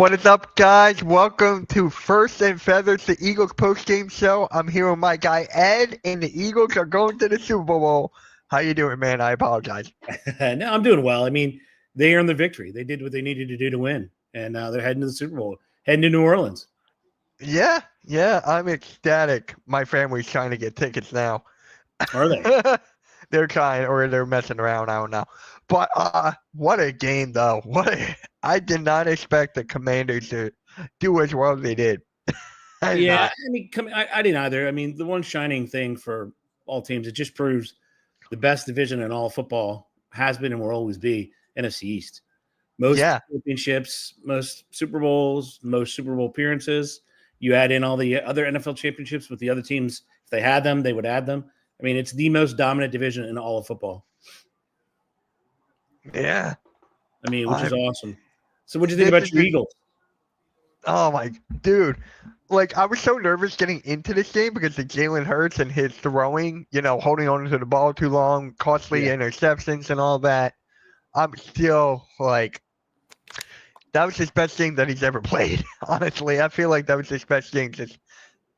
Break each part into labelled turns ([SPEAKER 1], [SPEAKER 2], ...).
[SPEAKER 1] What is up, guys? Welcome to First and Feathers, the Eagles post-game show. I'm here with my guy Ed, and the Eagles are going to the Super Bowl. How you doing, man? I apologize.
[SPEAKER 2] No, I'm doing well. I mean, they earned the victory. They did what they needed to do to win, and they're heading to the Super Bowl, heading to New Orleans.
[SPEAKER 1] Yeah, I'm ecstatic. My family's trying to get tickets now.
[SPEAKER 2] Are they?
[SPEAKER 1] They're trying, or they're messing around. I don't know. But what a game, though. I did not expect the Commanders to do as well as they did.
[SPEAKER 2] I mean, I didn't either. I mean, the one shining thing for all teams, it just proves the best division in all football has been and will always be NFC East. Most championships, most Super Bowls, most Super Bowl appearances. You add in all the other NFL championships with the other teams. If they had them, they would add them. I mean, it's the most dominant division in all of football.
[SPEAKER 1] Yeah.
[SPEAKER 2] I mean, which is awesome. So what do you think about your Eagles?
[SPEAKER 1] Oh, my dude. Like, I was so nervous getting into this game because of Jalen Hurts and his throwing, holding on to the ball too long, costly interceptions and all that. I'm still like, that was his best game that he's ever played. Honestly, I feel like that was his best game. Just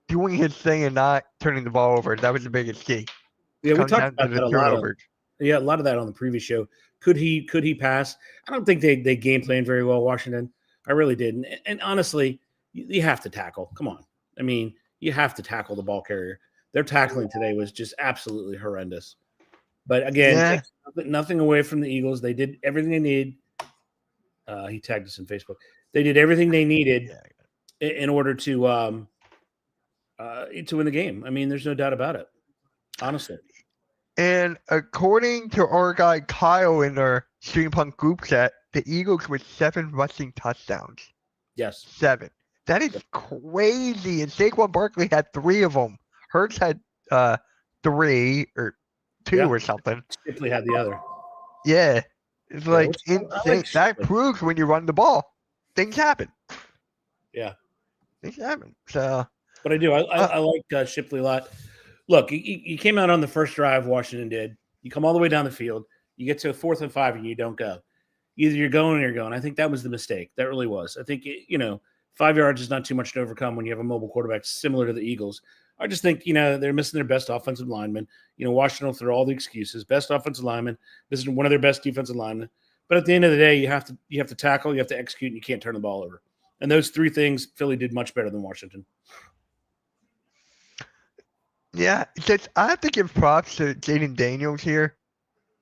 [SPEAKER 1] doing his thing and not turning the ball over. That was the biggest key.
[SPEAKER 2] Yeah, we talked about that a lot. A lot of that on the previous show. Could he pass? I don't think they game planned very well, Washington. I really didn't. And honestly, you have to tackle. Come on. I mean, you have to tackle the ball carrier. Their tackling today was just absolutely horrendous. But again, nothing away from the Eagles. They did everything they needed. He tagged us on Facebook. They did everything they needed in order to win the game. I mean, there's no doubt about it. Honestly.
[SPEAKER 1] And according to our guy Kyle in our Stream Punk group chat, the Eagles with 7 rushing touchdowns.
[SPEAKER 2] Yes.
[SPEAKER 1] 7. That is crazy. And Saquon Barkley had 3 of them. Hurts had 3 or 2 or something.
[SPEAKER 2] Shipley had the other.
[SPEAKER 1] Yeah. It's like insane. That proves when you run the ball, things happen.
[SPEAKER 2] Yeah.
[SPEAKER 1] Things happen. So.
[SPEAKER 2] But I do. I like Shipley a lot. Look, you came out on the first drive, Washington did. You come all the way down the field. You get to a 4th and 5, and you don't go. Either you're going or you're going. I think that was the mistake. That really was. I think, 5 yards is not too much to overcome when you have a mobile quarterback similar to the Eagles. I just think, they're missing their best offensive lineman. Washington will throw all the excuses. Best offensive lineman, missing one of their best defensive linemen. But at the end of the day, you have to tackle, you have to execute, and you can't turn the ball over. And those 3 things, Philly did much better than Washington.
[SPEAKER 1] Yeah, I have to give props to Jaden Daniels here.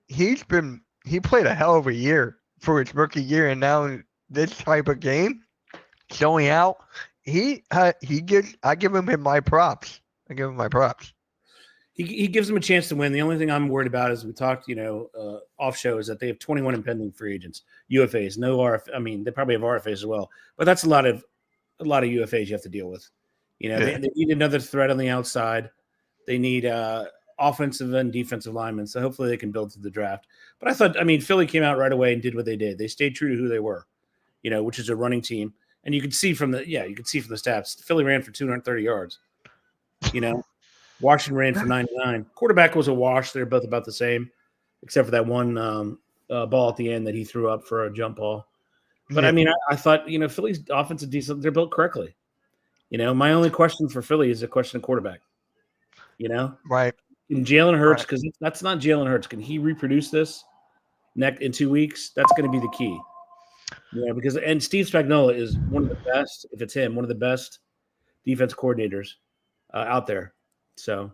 [SPEAKER 1] He played a hell of a year for his rookie year, and now in this type of game, showing out, I give him my props. I give him my props.
[SPEAKER 2] He gives them a chance to win. The only thing I'm worried about is we talked, off show, is that they have 21 impending free agents, UFAs, no RF. I mean, they probably have RFAs as well, but that's a lot of UFAs you have to deal with. They need another threat on the outside. They need offensive and defensive linemen, so hopefully they can build through the draft. But Philly came out right away and did what they did. They stayed true to who they were, which is a running team. And you could see from the stats, Philly ran for 230 yards. Washington ran for 99. Quarterback was a wash. They're both about the same, except for that one ball at the end that he threw up for a jump ball. But I thought, Philly's offensive decent. They're built correctly. My only question for Philly is a question of quarterback.
[SPEAKER 1] Right.
[SPEAKER 2] In Jalen Hurts, because that's not Jalen Hurts. Can he reproduce this in 2 weeks? That's going to be the key. Because Steve Spagnuolo is one of the best, if it's him, one of the best defense coordinators out there. So,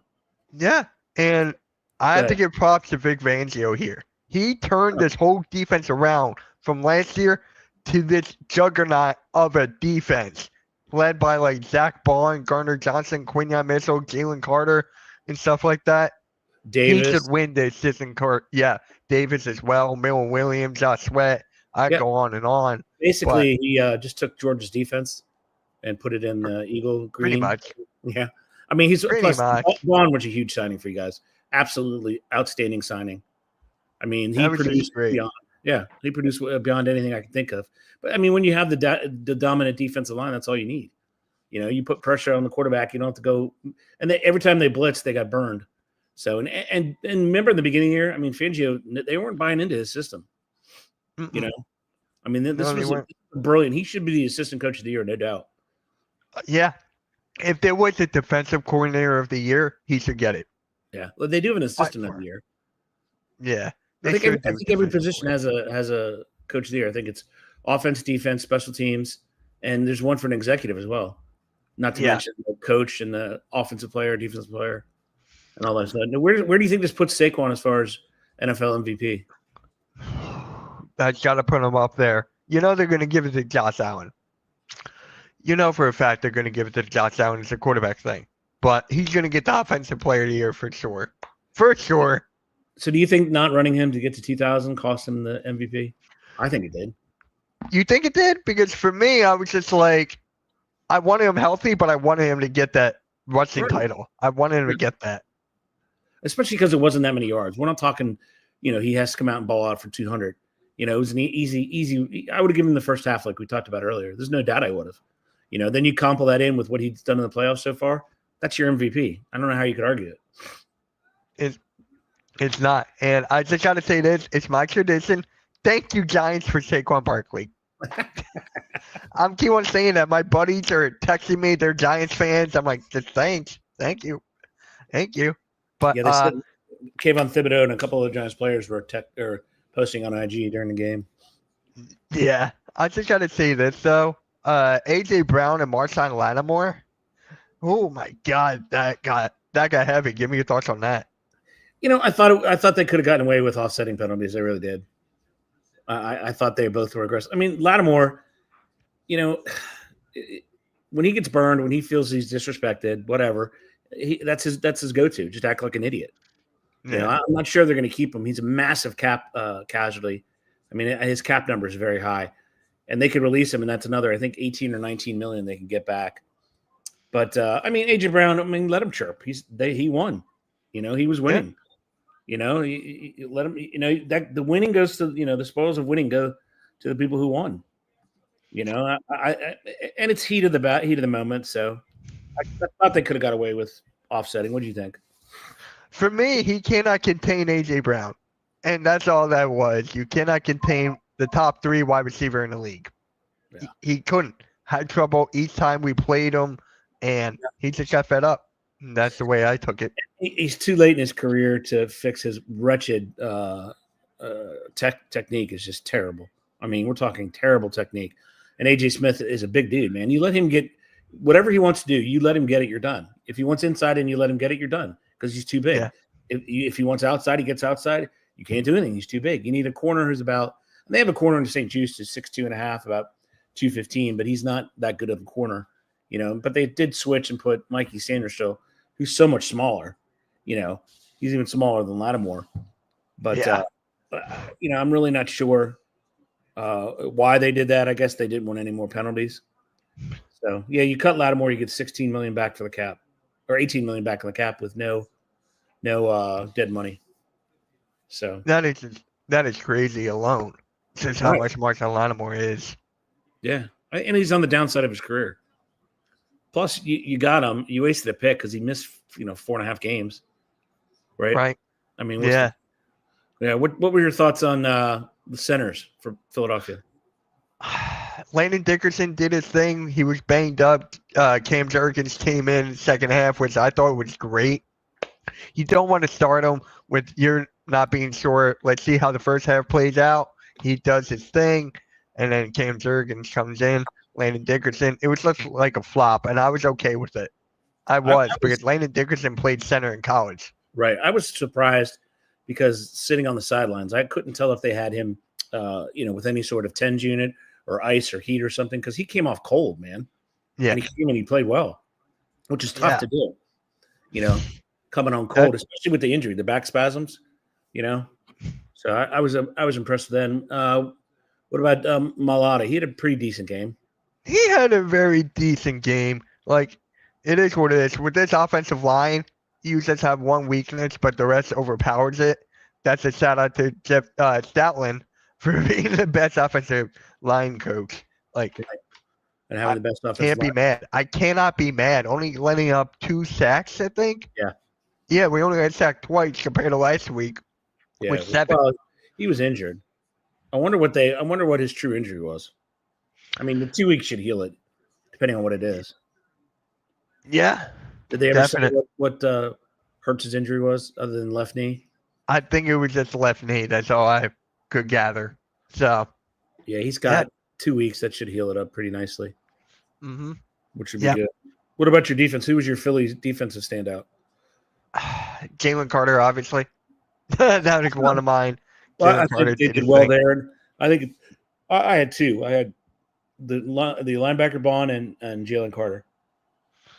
[SPEAKER 1] yeah, and I have to give props to Vic Fangio here. He turned this whole defense around from last year to this juggernaut of a defense led by like Zach Bond, Gardner Johnson, Quinyon Mitchell, Jalen Carter, and stuff like that.
[SPEAKER 2] Davis.
[SPEAKER 1] He should win this season. Yeah, Davis as well, Miller Williams, Josh Sweat. I go on and on.
[SPEAKER 2] Basically, he just took Georgia's defense and put it in the Eagle green.
[SPEAKER 1] Pretty much.
[SPEAKER 2] Yeah. I mean, Bond was a huge signing for you guys. Absolutely outstanding signing. I mean, he produced beyond. Yeah, he produced beyond anything I can think of. But, I mean, when you have the dominant defensive line, that's all you need. You put pressure on the quarterback. You don't have to go – and every time they blitzed, they got burned. So, and remember in the beginning of the year, I mean, Fangio, they weren't buying into his system. I mean, this was brilliant. He should be the assistant coach of the year, no doubt.
[SPEAKER 1] Yeah. If there was a defensive coordinator of the year, he should get it.
[SPEAKER 2] Yeah. Well, they do have an assistant of the year.
[SPEAKER 1] Yeah.
[SPEAKER 2] I think every position has a coach of the year. I think it's offense, defense, special teams, and there's one for an executive as well. Not to mention the coach and the offensive player, defensive player, and all that stuff. Now, where do you think this puts Saquon as far as NFL MVP?
[SPEAKER 1] That's got to put him up there. You know they're going to give it to Josh Allen. You know for a fact they're going to give it to Josh Allen. It's a quarterback thing. But he's going to get the offensive player of the year for sure. For sure.
[SPEAKER 2] So do you think not running him to get to 2,000 cost him the MVP? I think it did.
[SPEAKER 1] You think it did? Because for me, I was just like, I wanted him healthy, but I wanted him to get that rushing title. I wanted him to get that.
[SPEAKER 2] Especially because it wasn't that many yards. We're not talking, he has to come out and ball out for 200. It was an easy. I would have given him the first half like we talked about earlier. There's no doubt I would have. Then you couple that in with what he's done in the playoffs so far. That's your MVP. I don't know how you could argue
[SPEAKER 1] it. It's not. And I just got to say this. It's my tradition. Thank you, Giants, for Saquon Barkley. I'm keep on saying that. My buddies are texting me. They're Giants fans. I'm like, just thanks. Thank you. Thank you. But
[SPEAKER 2] they said Kayvon Thibodeau and a couple of the Giants players were posting on IG during the game.
[SPEAKER 1] Yeah. I just got to say this, though. A.J. Brown and Marshawn Lattimore. Oh, my God. That got heavy. Give me your thoughts on that.
[SPEAKER 2] I thought they could have gotten away with offsetting penalties. They really did. I thought they both were aggressive. I mean, Lattimore, when he gets burned, when he feels he's disrespected, whatever, that's his go-to. Just act like an idiot. Yeah. I'm not sure they're going to keep him. He's a massive cap casualty. I mean, his cap number is very high, and they could release him, and that's another, I think, 18 or 19 million they can get back. But AJ Brown, let him chirp. He won. He was winning. Yeah. You let him. That the winning goes to the spoils of winning go to the people who won. And it's heat of the moment. So I thought they could have got away with offsetting. What do you think?
[SPEAKER 1] For me, he cannot contain A.J. Brown, and that's all that was. You cannot contain the top 3 wide receiver in the league. Yeah. He couldn't. Had trouble each time we played him, and he just got fed up. And that's the way I took it.
[SPEAKER 2] He's too late in his career to fix his wretched technique. Is just terrible. I mean, we're talking terrible technique. And A.J. Smith is a big dude, man. You let him get whatever he wants to do. You let him get it, you're done. If he wants inside and you let him get it, you're done because he's too big. Yeah. If he wants outside, he gets outside. You can't do anything. He's too big. You need a corner who's about – they have a corner in St. Jude who's 6'2.5", about 215, but he's not that good of a corner. But they did switch and put Mikey Sanderson, who's so much smaller. He's even smaller than Lattimore. But, I'm really not sure why they did that. I guess they didn't want any more penalties. So, yeah, you cut Lattimore, you get $16 million back for the cap, or $18 million back on the cap with no dead money. So
[SPEAKER 1] that is crazy alone. Since how much Marshawn Lattimore is.
[SPEAKER 2] Yeah, and he's on the downside of his career. Plus, you got him. You wasted a pick because he missed 4.5 games. Right. I mean, What were your thoughts on the centers for Philadelphia?
[SPEAKER 1] Landon Dickerson did his thing. He was banged up. Cam Jurgens came in second half, which I thought was great. You don't want to start him with you're not being sure. Let's see how the first half plays out. He does his thing, and then Cam Jurgens comes in. Landon Dickerson. It was just like a flop, and I was okay with it. I was because Landon Dickerson played center in college.
[SPEAKER 2] Right. I was surprised because sitting on the sidelines, I couldn't tell if they had him, with any sort of TENS unit or ice or heat or something because he came off cold, man. Yeah. And he came and he played well, which is tough to do, coming on cold, especially with the injury, the back spasms, So I was impressed with them. What about Malata? He had a pretty decent game.
[SPEAKER 1] He had a very decent game. Like, it is what it is. With this offensive line, you just have one weakness, but the rest overpowers it. That's a shout out to Jeff Stoutland for being the best offensive line coach. Like,
[SPEAKER 2] and having the best offensive
[SPEAKER 1] can't be mad. I cannot be mad. Only letting up 2 sacks, I think.
[SPEAKER 2] Yeah.
[SPEAKER 1] Yeah, we only got sacked twice compared to last week.
[SPEAKER 2] Yeah,
[SPEAKER 1] with 7.
[SPEAKER 2] Well, he was injured. I wonder what his true injury was. I mean, the 2 weeks should heal it, depending on what it is.
[SPEAKER 1] Yeah.
[SPEAKER 2] Did they ever say what Hurts' injury was other than left knee?
[SPEAKER 1] I think it was just left knee. That's all I could gather. So.
[SPEAKER 2] Yeah, he's got 2 weeks. That should heal it up pretty nicely.
[SPEAKER 1] Mm-hmm.
[SPEAKER 2] Which would be good. What about your defense? Who was your Phillies defensive standout?
[SPEAKER 1] Jalen Carter, obviously. That was one of mine.
[SPEAKER 2] Well, I think they did well there. And I think I had two. I had the linebacker Bond and Jalen Carter.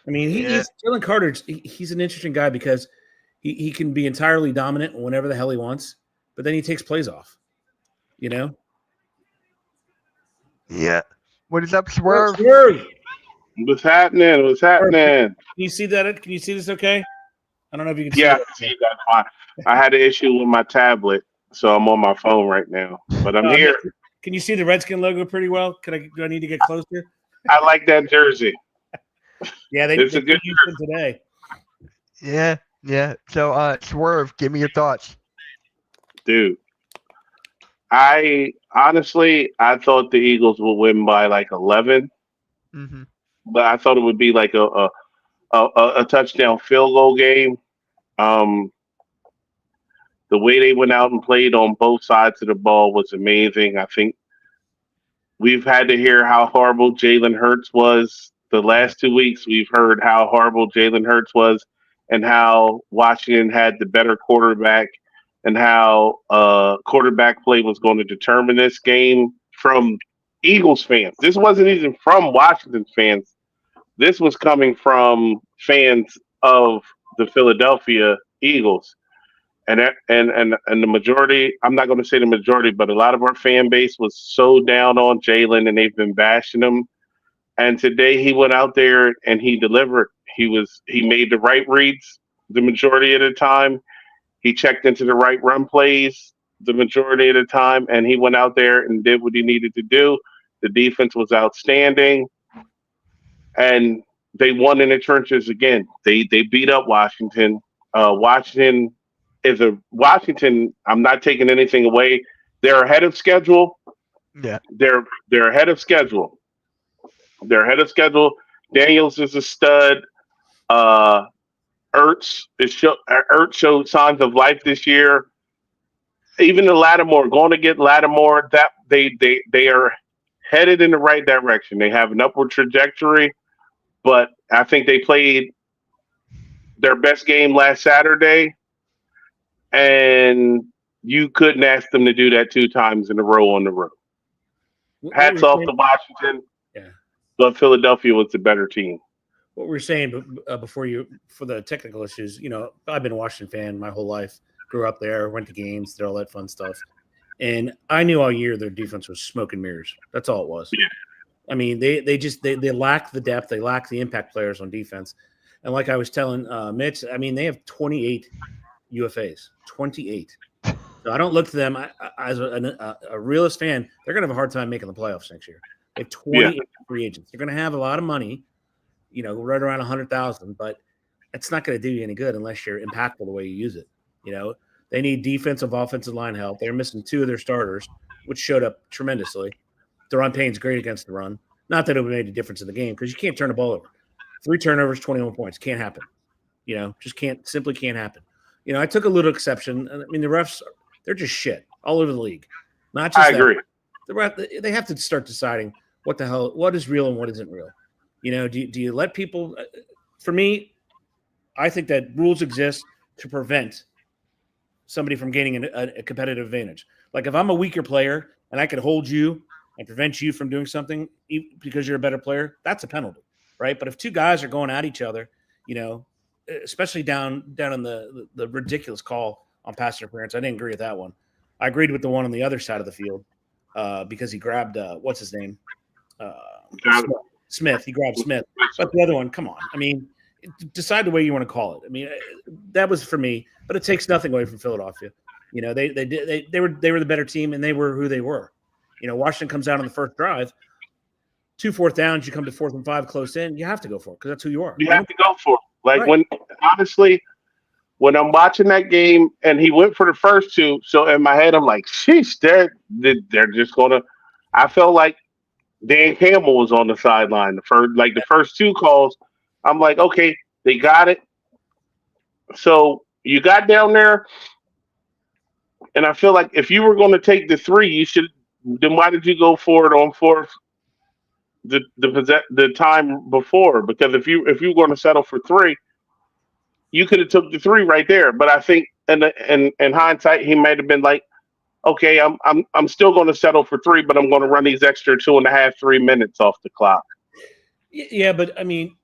[SPEAKER 2] I mean, Jalen Carter. He's an interesting guy because he can be entirely dominant whenever the hell he wants, but then he takes plays off. You know.
[SPEAKER 1] Yeah. What is up, Swerve?
[SPEAKER 3] What's happening? What's happening?
[SPEAKER 2] Can you see that? Can you see this? Okay. I don't know if you can see.
[SPEAKER 3] Yeah, I see that fine. I had an issue with my tablet, so I'm on my phone right now. But I'm here.
[SPEAKER 2] Can you see the Redskin logo pretty well? Do I need to get closer?
[SPEAKER 3] I like that jersey.
[SPEAKER 2] Yeah, it's a good jersey today.
[SPEAKER 1] Yeah. So, Swerve, give me your thoughts,
[SPEAKER 3] dude. I thought the Eagles would win by like 11, but I thought it would be like a touchdown field goal game. The way they went out and played on both sides of the ball was amazing. I think we've had to hear how horrible Jalen Hurts was. The last 2 weeks, we've heard how horrible Jalen Hurts was and how Washington had the better quarterback and how quarterback play was going to determine this game from Eagles fans. This wasn't even from Washington fans. This was coming from fans of the Philadelphia Eagles. And the majority, I'm not going to say the majority, but a lot of our fan base was so down on Jalen and they've been bashing him. And today he went out there and he delivered. He made the right reads the majority of the time. He checked into the right run plays the majority of the time, and he went out there and did what he needed to do. The defense was outstanding, and they won in the trenches again. They beat up Washington. Washington. I'm not taking anything away. They're ahead of schedule.
[SPEAKER 1] Yeah,
[SPEAKER 3] they're ahead of schedule. They're ahead of schedule. Daniels is a stud. Ertz showed signs of life this year. Even the Lattimore, going to get Lattimore, that they are headed in the right direction. They have an upward trajectory, but I think they played their best game last Saturday, and you couldn't ask them to do that 2 times in a row on the road. Hats off to Washington, but Philadelphia was the better team.
[SPEAKER 2] What we're saying for the technical issues, I've been a Washington fan my whole life. Grew up there, went to games, did all that fun stuff. And I knew all year their defense was smoke and mirrors. That's all it was. Yeah. I mean, they lack the depth. They lack the impact players on defense. And like I was telling Mitch, I mean, they have 28 UFAs, 28. So I don't look to them as a realist fan. They're going to have a hard time making the playoffs next year. They have 28 free agents. They're going to have a lot of money, right around 100,000, but it's not going to do you any good unless you're impactful the way you use it. They need defensive, offensive line help. They're missing 2 of their starters, which showed up tremendously. Deron Payne's great against the run. Not that it made a difference in the game because you can't turn the ball over. 3 turnovers, 21 points. Can't happen. Simply can't happen. I took a little exception. I mean, the refs, they're just shit all over the league. Not just
[SPEAKER 3] I agree.
[SPEAKER 2] They have to start deciding what is real and what isn't real. Do you let people for me, I think that rules exist to prevent somebody from gaining a competitive advantage. Like if I'm a weaker player and I could hold you and prevent you from doing something because you're a better player, that's a penalty, right? But if 2 guys are going at each other, especially down in the ridiculous call on pass interference, I didn't agree with that one. I agreed with the one on the other side of the field because he grabbed what's his name? Smith. He grabbed Smith. But the other one, come on. I mean, decide the way you want to call it. I mean, that was for me, but it takes nothing away from Philadelphia. They were the better team and they were who they were. Washington comes out on the first drive, 2 4th downs, you come to 4th and 5 close in, you have to go for it because that's who you are.
[SPEAKER 3] You have to go for it. Like when when I'm watching that game and he went for the first two, so in my head I'm like, sheesh, they're just gonna. I felt like Dan Campbell was on the sideline. The first two calls, I'm like, okay, they got it. So you got down there, and I feel like if you were going to take the three, you should. Then why did you go for it on fourth? The time before, because if you were going to settle for three, you could have took the three right there. But I think in hindsight, he might have been like, okay, I'm still going to settle for three, but I'm going to run these extra 2.5, 3 minutes off the clock.
[SPEAKER 2] Yeah, but I mean,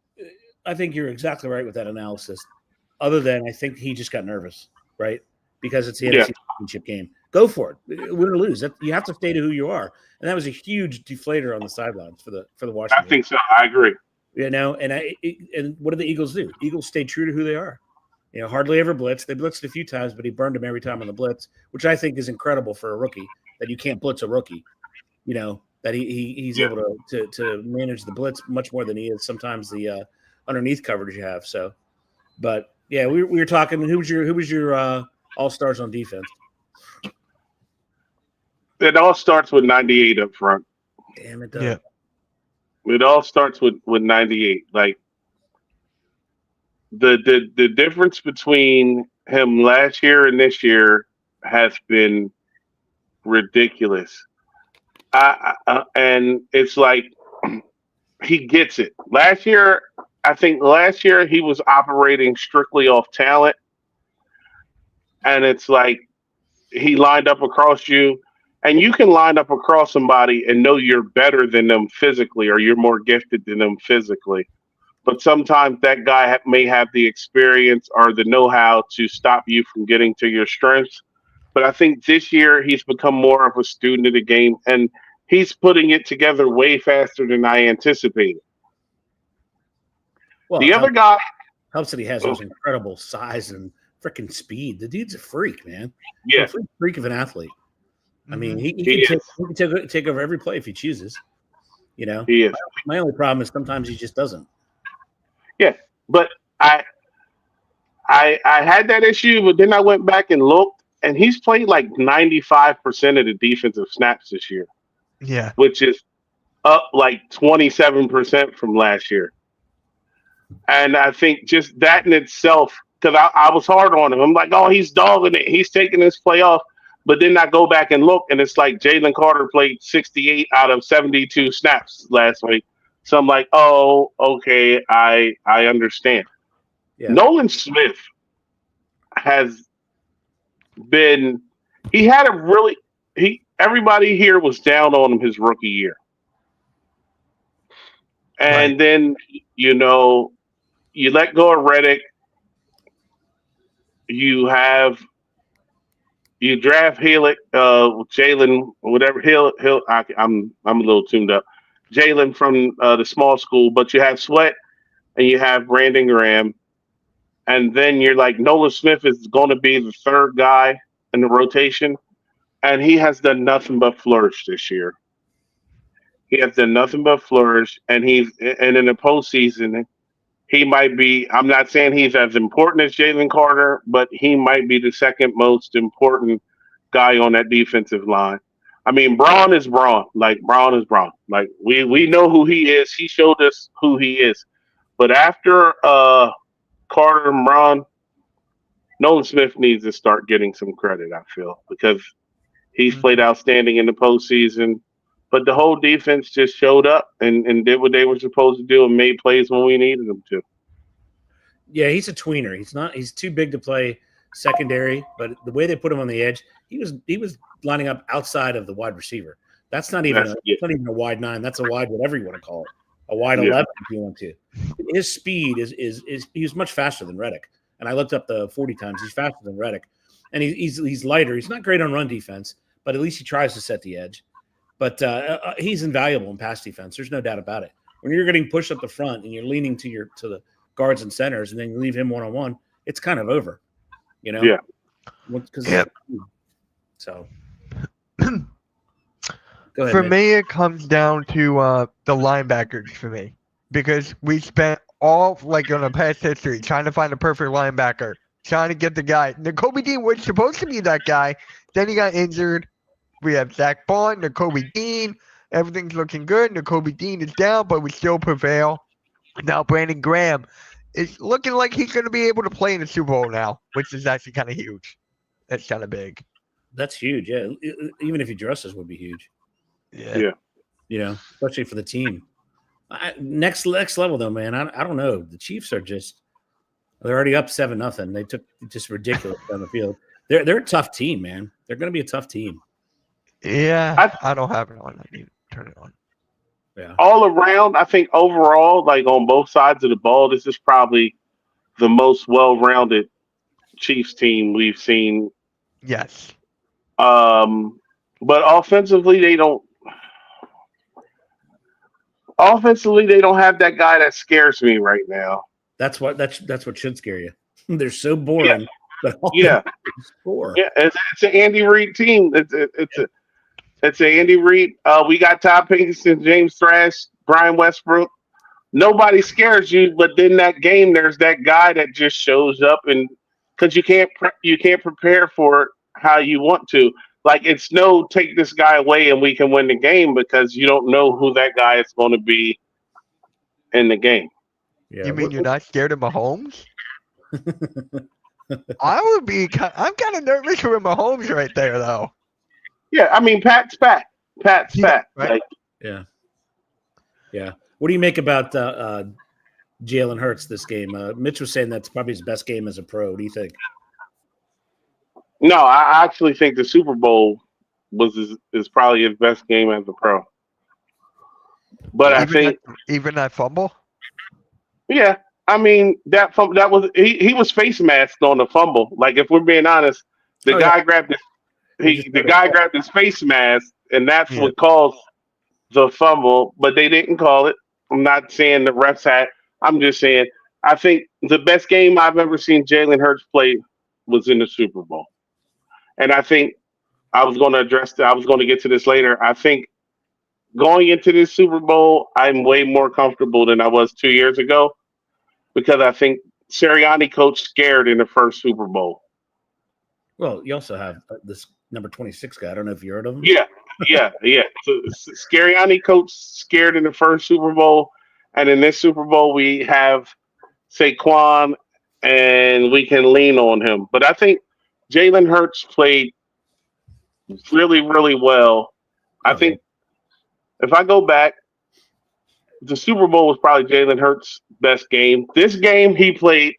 [SPEAKER 2] I think you're exactly right with that analysis. Other than I think he just got nervous, right? Because it's the NFC Championship game. Go for it, win or lose. You have to stay to who you are, and that was a huge deflator on the sidelines for the Washington.
[SPEAKER 3] I think so. I agree.
[SPEAKER 2] And what did the Eagles do? Eagles stayed true to who they are. Hardly ever blitzed. They blitzed a few times, but he burned him every time on the blitz, which I think is incredible for a rookie, that you can't blitz a rookie. That he's able to manage the blitz much more than he is sometimes the underneath coverage you have. So, but yeah, we were talking. Who was your all-stars on defense?
[SPEAKER 3] It all starts with 98 up front.
[SPEAKER 2] Damn it, does.
[SPEAKER 3] Yeah. It all starts with 98. Like the difference between him last year and this year has been ridiculous. And it's like he gets it. I think last year he was operating strictly off talent, and it's like he lined up across you. And you can line up across somebody and know you're better than them physically, or you're more gifted than them physically. But sometimes that guy may have the experience or the know-how to stop you from getting to your strengths. But I think this year he's become more of a student of the game, and he's putting it together way faster than I anticipated.
[SPEAKER 2] Well,
[SPEAKER 3] the other guy
[SPEAKER 2] helps that he has those incredible size and freaking speed. The dude's a freak, man.
[SPEAKER 3] Yeah,
[SPEAKER 2] freak of an athlete. I mean, he can take over every play if he chooses. He is. My only problem is sometimes he just doesn't.
[SPEAKER 3] Yeah, but I had that issue, but then I went back and looked, and he's played like 95% of the defensive snaps this year.
[SPEAKER 1] Yeah,
[SPEAKER 3] which is up like 27% from last year. And I think just that in itself, because I was hard on him. I'm like, oh, he's dogging it. He's taking this play off. But then I go back and look, and it's like Jalen Carter played 68 out of 72 snaps last week. So I'm like, oh, okay, I understand. Yeah. Nolan Smith has been – everybody here was down on him his rookie year. And then, you let go of Reddick. You draft Jalen, whatever Hill. I'm a little tuned up. Jalen from the small school, but you have Sweat and you have Brandon Graham, and then you're like Nolan Smith is going to be the third guy in the rotation, and he has done nothing but flourish this year. He has done nothing but flourish, and in the postseason, he might be. I'm not saying he's as important as Jalen Carter, but he might be the second most important guy on that defensive line. I mean, Braun is Braun. Like, Braun is Braun. Like, we know who he is. He showed us who he is. But after Carter and Braun, Nolan Smith needs to start getting some credit, I feel, because he's played outstanding in the postseason. But the whole defense just showed up and did what they were supposed to do and made plays when we needed them to.
[SPEAKER 2] Yeah, he's a tweener. He's too big to play secondary, but the way they put him on the edge, he was lining up outside of the wide receiver. That's not even a wide 9. That's a wide whatever you want to call it. A wide 11 if you want to. His speed is he's much faster than Reddick. And I looked up the 40 times. He's faster than Reddick. And he's lighter. He's not great on run defense, but at least he tries to set the edge. But he's invaluable in pass defense. There's no doubt about it. When you're getting pushed up the front and you're leaning to the guards and centers, and then you leave him one-on-one, it's kind of over.
[SPEAKER 3] Yeah.
[SPEAKER 2] So.
[SPEAKER 1] Go ahead, for me, it comes down to the linebackers for me, because we spent all, like, on a past history trying to find a perfect linebacker trying to get the guy. Nakobe Dean was supposed to be that guy. Then he got injured. We have Zach Bond, Nakobe Dean. Everything's looking good. Nakobe Dean is down, but we still prevail. Now Brandon Graham is looking like he's going to be able to play in the Super Bowl now, which is actually kind of huge. That's kind of big.
[SPEAKER 2] That's huge, yeah. Even if he dresses, would be huge.
[SPEAKER 3] Yeah.
[SPEAKER 2] You know, especially for the team. Next level, though, man. I don't know. The Chiefs are they're already up 7-0. They took just ridiculous down the field. They're a tough team, man. They're going to be a tough team.
[SPEAKER 1] Yeah, I don't have it on. I need to turn it on.
[SPEAKER 2] Yeah.
[SPEAKER 3] All around, I think overall, like on both sides of the ball, this is probably the most well-rounded Chiefs team we've seen.
[SPEAKER 1] Yes.
[SPEAKER 3] But offensively, they don't have that guy that scares me right now.
[SPEAKER 2] That's what should scare you. They're so boring.
[SPEAKER 3] Yeah.
[SPEAKER 2] But
[SPEAKER 3] Yeah.
[SPEAKER 2] Yeah,
[SPEAKER 3] It's an Andy Reid team. It's an Andy Reid. We got Todd Pinkerton, James Thrash, Brian Westbrook. Nobody scares you, but then that game, there's that guy that just shows up, and because you can't prepare for it how you want to. Like, it's no take this guy away and we can win the game, because you don't know who that guy is going to be in the game.
[SPEAKER 2] Yeah.
[SPEAKER 1] You mean you're not scared of Mahomes? I'm kind of nervous with Mahomes right there, though.
[SPEAKER 3] Yeah, I mean, Pat's back. Right?
[SPEAKER 1] Like,
[SPEAKER 2] yeah. What do you make about Jalen Hurts this game? Mitch was saying that's probably his best game as a pro. What do you think?
[SPEAKER 3] No, I actually think the Super Bowl is probably his best game as a pro. But I think
[SPEAKER 1] even that fumble.
[SPEAKER 3] Yeah, I mean that was he was face masked on the fumble. Like, if we're being honest, the guy grabbed his face mask, and that's what caused the fumble. But they didn't call it. I'm not saying the refs had. I'm just saying I think the best game I've ever seen Jalen Hurts play was in the Super Bowl. And I think I was going to get to this later. I think going into this Super Bowl, I'm way more comfortable than I was 2 years ago, because I think Sirianni coached scared in the first Super Bowl.
[SPEAKER 2] Well, you also have this number 26 guy. I don't know if you heard of him.
[SPEAKER 3] Yeah. So Sirianni coached scared in the first Super Bowl, and in this Super Bowl we have Saquon, and we can lean on him. But I think Jalen Hurts played really, really well. I think if I go back, the Super Bowl was probably Jalen Hurts' best game. This game he played,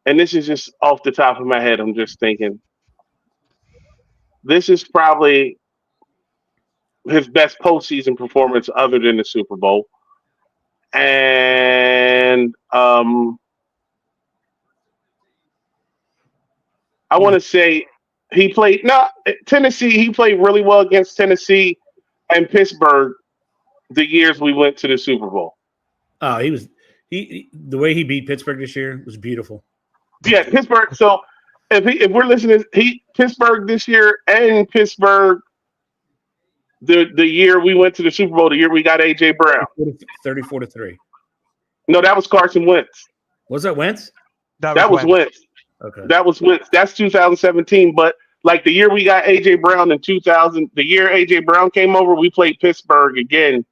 [SPEAKER 3] and this is just off the top of my head, I'm just thinking, this is probably his best postseason performance other than the Super Bowl. And I want to say Tennessee. He played really well against Tennessee and Pittsburgh the years we went to the Super Bowl.
[SPEAKER 2] Oh, the way he beat Pittsburgh this year was beautiful.
[SPEAKER 3] Yeah, Pittsburgh. So if we're listening, Pittsburgh this year and Pittsburgh the year we went to the Super Bowl, the year we got AJ Brown,
[SPEAKER 2] 34-3.
[SPEAKER 3] No, that was Carson Wentz.
[SPEAKER 2] Was that Wentz?
[SPEAKER 3] That was Wentz.
[SPEAKER 2] Okay.
[SPEAKER 3] That was Wentz. That's 2017. But like the year we got AJ Brown in 2000, the year AJ Brown came over, we played Pittsburgh again,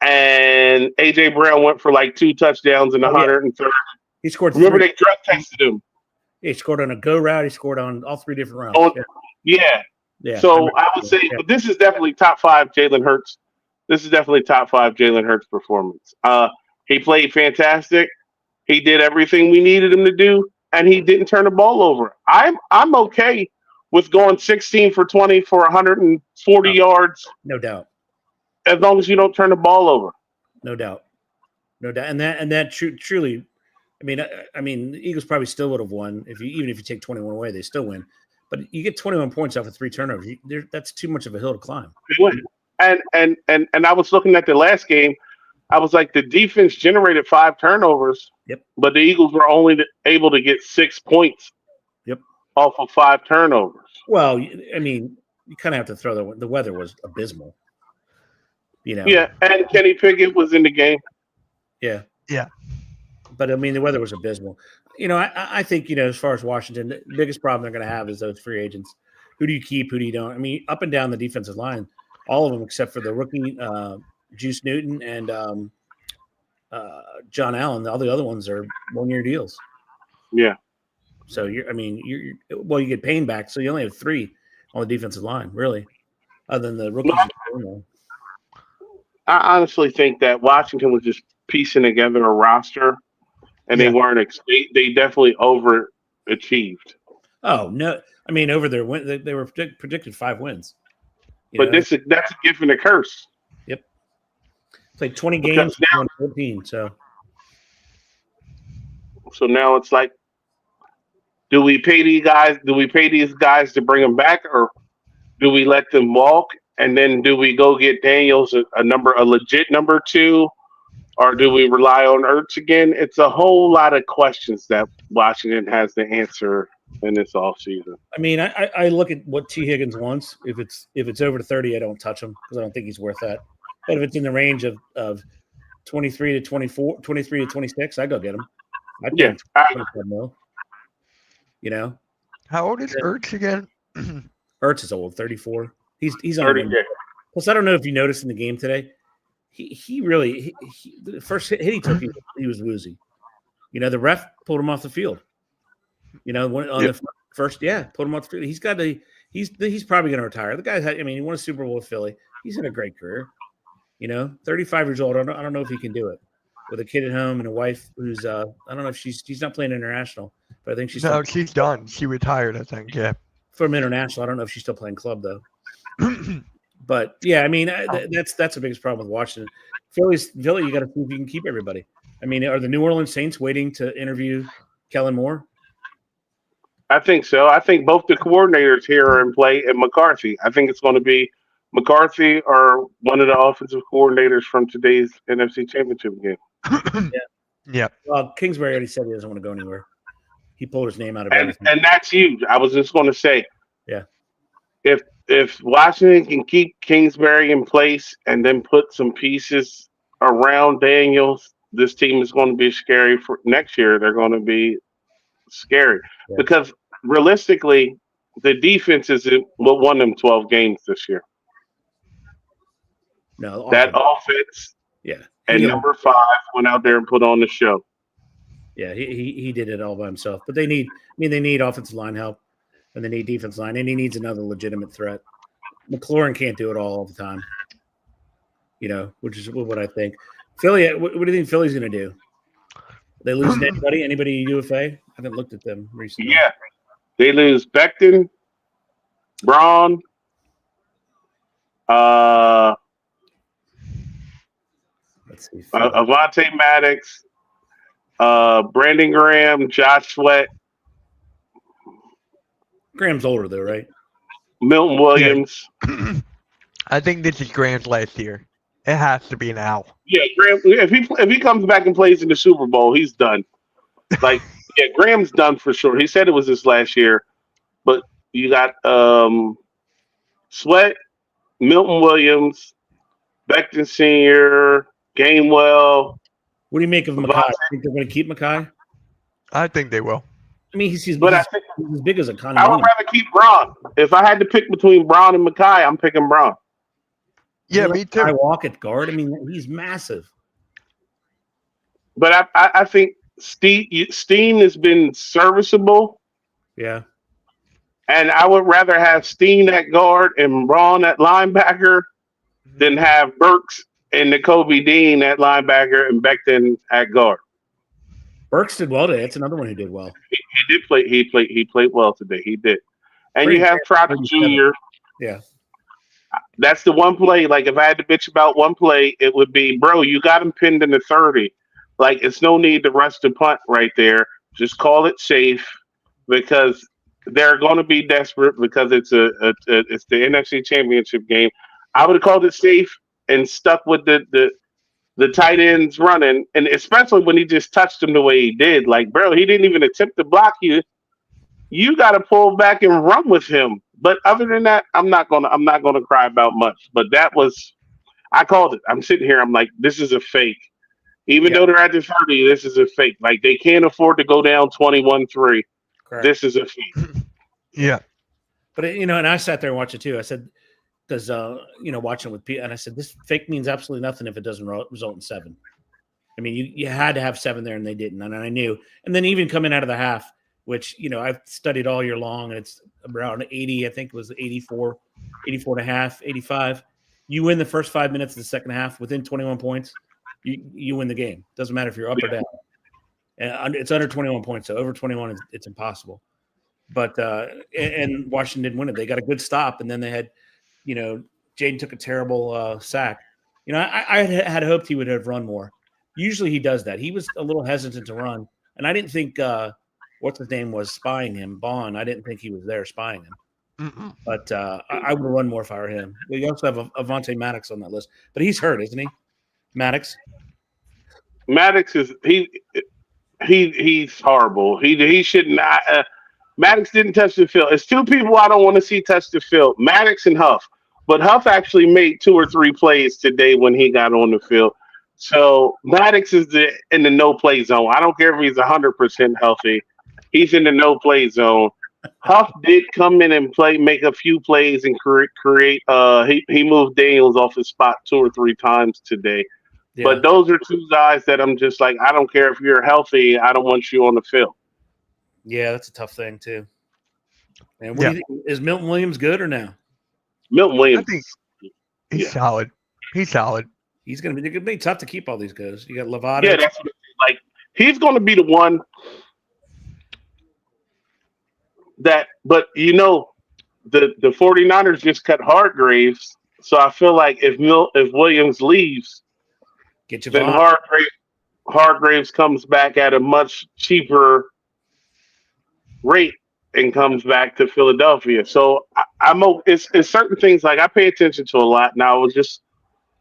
[SPEAKER 3] and AJ Brown went for like 2 touchdowns and 130.
[SPEAKER 2] He scored.
[SPEAKER 3] Remember, they drug tested him.
[SPEAKER 2] He scored on a go route. He scored on all 3 different routes.
[SPEAKER 3] Yeah. So I would say, but this is definitely top 5 Jalen Hurts. This is definitely top 5 Jalen Hurts performance. He played fantastic. He did everything we needed him to do, and he didn't turn the ball over. I'm okay with going 16 for 20 for 140 yards.
[SPEAKER 2] No doubt.
[SPEAKER 3] As long as you don't turn the ball over.
[SPEAKER 2] No doubt. And that truly, I mean, the Eagles probably still would have won even if you take 21 away, they still win. But you get 21 points off of 3 turnovers. That's too much of a hill to climb.
[SPEAKER 3] And I was looking at the last game. I was like, the defense generated 5 turnovers.
[SPEAKER 2] Yep.
[SPEAKER 3] But the Eagles were only able to get 6 points.
[SPEAKER 2] Yep.
[SPEAKER 3] Off of 5 turnovers.
[SPEAKER 2] Well, I mean, you kind of have to throw the weather was abysmal. You know.
[SPEAKER 3] Yeah, and Kenny Pickett was in the game.
[SPEAKER 2] Yeah.
[SPEAKER 1] Yeah.
[SPEAKER 2] But I mean, the weather was abysmal. I think as far as Washington, the biggest problem they're going to have is those free agents. Who do you keep? Who do you don't? I mean, up and down the defensive line, all of them except for the rookie Juice Newton and John Allen. All the other ones are 1-year deals.
[SPEAKER 3] Yeah.
[SPEAKER 2] So you get Payne back, so you only have 3 on the defensive line, really, other than the rookies.
[SPEAKER 3] I honestly think that Washington was just piecing together a roster, and they weren't. They definitely overachieved.
[SPEAKER 2] Oh no! I mean, over their win, they were predicted 5 wins.
[SPEAKER 3] But that's a gift and a curse.
[SPEAKER 2] Yep. Played 20 games, won 14. So
[SPEAKER 3] now it's like, do we pay these guys? Do we pay these guys to bring them back, or do we let them walk? And then do we go get Daniels a legit number 2, or do we rely on Ertz again? It's a whole lot of questions that Washington has to answer in this offseason.
[SPEAKER 2] I mean, I look at what T. Higgins wants. If it's over to 30, I don't touch him because I don't think he's worth that. But if it's in the range of 23 to 24, 23 to 26, I go get him. I'd pay him 25 mil.
[SPEAKER 1] How old is Ertz again?
[SPEAKER 2] Ertz is old, 34. He's on
[SPEAKER 3] 30.
[SPEAKER 2] Plus, I don't know if you noticed in the game today, he really the first hit he took, he was woozy. The ref pulled him off the field. The first, pulled him off the field. He's probably going to retire. The guy's he won a Super Bowl with Philly. He's had a great career. 35 years old. I don't know if he can do it with a kid at home and a wife who's I don't know if she's not playing international, but I think she's
[SPEAKER 1] done. She retired, I think. Yeah,
[SPEAKER 2] from international. I don't know if she's still playing club though. But yeah, I mean that's the biggest problem with Washington. Philly, you got to see if you can keep everybody. I mean, are the New Orleans Saints waiting to interview Kellen Moore?
[SPEAKER 3] I think so. I think both the coordinators here are in play, and McCarthy. I think it's going to be McCarthy or one of the offensive coordinators from today's NFC Championship game.
[SPEAKER 1] Yeah.
[SPEAKER 2] Well, Kingsbury already said he doesn't want to go anywhere. He pulled his name out of
[SPEAKER 3] everything. And that's huge. I was just going to say,
[SPEAKER 2] yeah,
[SPEAKER 3] if Washington can keep Kingsbury in place and then put some pieces around Daniels, this team is going to be scary for next year. They're going to be scary because realistically, the defense is what won them 12 games this year.
[SPEAKER 2] No,
[SPEAKER 3] that offense, and number 5 went out there and put on the show.
[SPEAKER 2] Yeah, he did it all by himself. But they need offensive line help, and they need defense line, and he needs another legitimate threat. McLaurin can't do it all the time, which is what I think. Philly, what do you think Philly's going to do? They lose anybody UFA? I haven't looked at them recently.
[SPEAKER 3] Yeah, they lose Becton, Braun,
[SPEAKER 2] let's see,
[SPEAKER 3] Avonte Maddox, Brandon Graham, Josh Sweat.
[SPEAKER 2] Graham's older though, right?
[SPEAKER 3] Milton Williams.
[SPEAKER 1] Yeah. I think this is Graham's last year. It has to be now.
[SPEAKER 3] Yeah, Graham. If he comes back and plays in the Super Bowl, he's done. Graham's done for sure. He said it was his last year, but you got Sweat, Milton Williams, Becton Sr., Gainwell.
[SPEAKER 2] What do you make of Mackay? Think they're going to keep Mackay?
[SPEAKER 1] I think they will.
[SPEAKER 2] I mean, he's as big as a condominium.
[SPEAKER 3] I would rather keep Braun. If I had to pick between Braun and Mackay, I'm picking Braun.
[SPEAKER 1] Yeah, me too.
[SPEAKER 2] I walk at guard. I mean, he's massive.
[SPEAKER 3] But I think Steen has been serviceable.
[SPEAKER 2] Yeah.
[SPEAKER 3] And I would rather have Steen at guard and Braun at linebacker than have Burks and Nakobe Dean at linebacker and Becton at guard.
[SPEAKER 2] Burks did well today. That's another one who did well.
[SPEAKER 3] He did play. He played well today. He did. And you have Trotter Jr.
[SPEAKER 2] Yeah.
[SPEAKER 3] That's the one play. Like, if I had to bitch about one play, it would be, bro, you got him pinned in the 30. Like, it's no need to rush the punt right there. Just call it safe because they're going to be desperate because it's it's the NFC Championship game. I would have called it safe and stuck with the tight ends running, and especially when he just touched him the way he did. Like, bro, he didn't even attempt to block you. You got to pull back and run with him. But other than that, I'm not gonna cry about much. But that was, I called it. I'm sitting here. I'm like, this is a fake. Even though they're at the 30, this is a fake. Like, they can't afford to go down 21-3. This is a fake.
[SPEAKER 1] Yeah.
[SPEAKER 2] But, and I sat there and watched it too. I said, because, watching with Pete, and I said, this fake means absolutely nothing if it doesn't result in 7. I mean, you had to have 7 there, and they didn't. And I knew. And then even coming out of the half, which, I've studied all year long, and it's around 80, I think it was 84 and a half, 85. You win the first 5 minutes of the second half within 21 points. You win the game. Doesn't matter if you're up or down. And it's under 21 points, so over 21, it's impossible. But and Washington didn't win it. They got a good stop, and then they had, Jaden took a terrible sack. I had hoped he would have run more. Usually he does that. He was a little hesitant to run, and I didn't think what's his name was spying him, Bond. I didn't think he was there spying him.
[SPEAKER 1] Mm-mm.
[SPEAKER 2] But I would run more if I were him. We also have Avonte Maddox on that list, but he's hurt, isn't he? Maddox is
[SPEAKER 3] he's horrible. He should not. Maddox didn't touch the field. It's 2 people I don't want to see touch the field: Maddox and Huff. But Huff actually made 2 or 3 plays today when he got on the field. So Maddox is in the no-play zone. I don't care if he's 100% healthy. He's in the no-play zone. Huff did come in and make a few plays and create. He moved Daniels off his spot 2 or 3 times today. Yeah. But those are 2 guys that I'm just like, I don't care if you're healthy. I don't want you on the field.
[SPEAKER 2] Yeah, that's a tough thing too. And what do you think? Is Milton Williams good or no?
[SPEAKER 3] Milton Williams,
[SPEAKER 1] I think he's solid. He's solid.
[SPEAKER 2] He's going to be tough to keep all these guys. You got Lovato.
[SPEAKER 3] Yeah, that's like he's going to be the one that. But the 49ers just cut Hargraves, so I feel like if Williams leaves, then Hargraves comes back at a much cheaper rate and comes back to Philadelphia. So it's certain things like I pay attention to a lot. Now I was just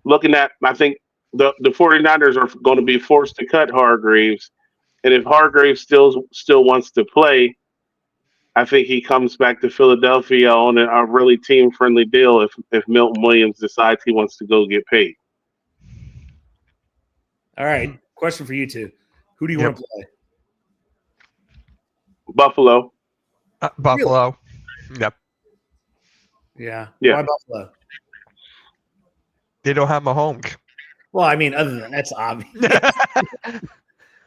[SPEAKER 3] looking at, I think the 49ers are going to be forced to cut Hargraves. And if Hargraves still wants to play, I think he comes back to Philadelphia on a really team-friendly deal if Milton Williams decides he wants to go get paid.
[SPEAKER 2] All right. Question for you two. Who do you want to play?
[SPEAKER 3] Buffalo.
[SPEAKER 1] Buffalo.
[SPEAKER 2] Really?
[SPEAKER 1] Yep.
[SPEAKER 2] Yeah.
[SPEAKER 3] Why
[SPEAKER 2] Buffalo?
[SPEAKER 1] They don't have Mahomes.
[SPEAKER 2] Well, I mean, other than that's obvious.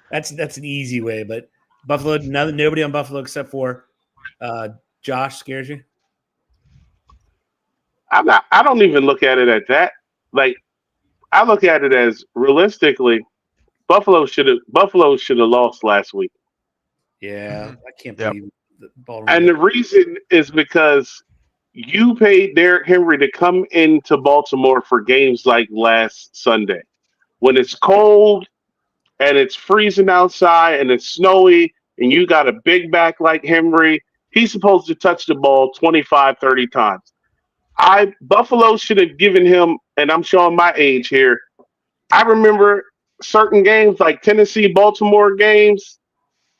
[SPEAKER 2] That's an easy way, but Buffalo, nobody on Buffalo except for Josh scares you?
[SPEAKER 3] I don't even look at it at that. Like, I look at it as realistically, Buffalo should have lost last week.
[SPEAKER 2] Yeah, I can't believe the ball.
[SPEAKER 3] And the reason is because you paid Derrick Henry to come into Baltimore for games like last Sunday, when it's cold and it's freezing outside and it's snowy, and you got a big back like Henry. He's supposed to touch the ball 25, 30 times. Buffalo should have given him, and I'm showing my age here. I remember certain games like Tennessee, Baltimore games,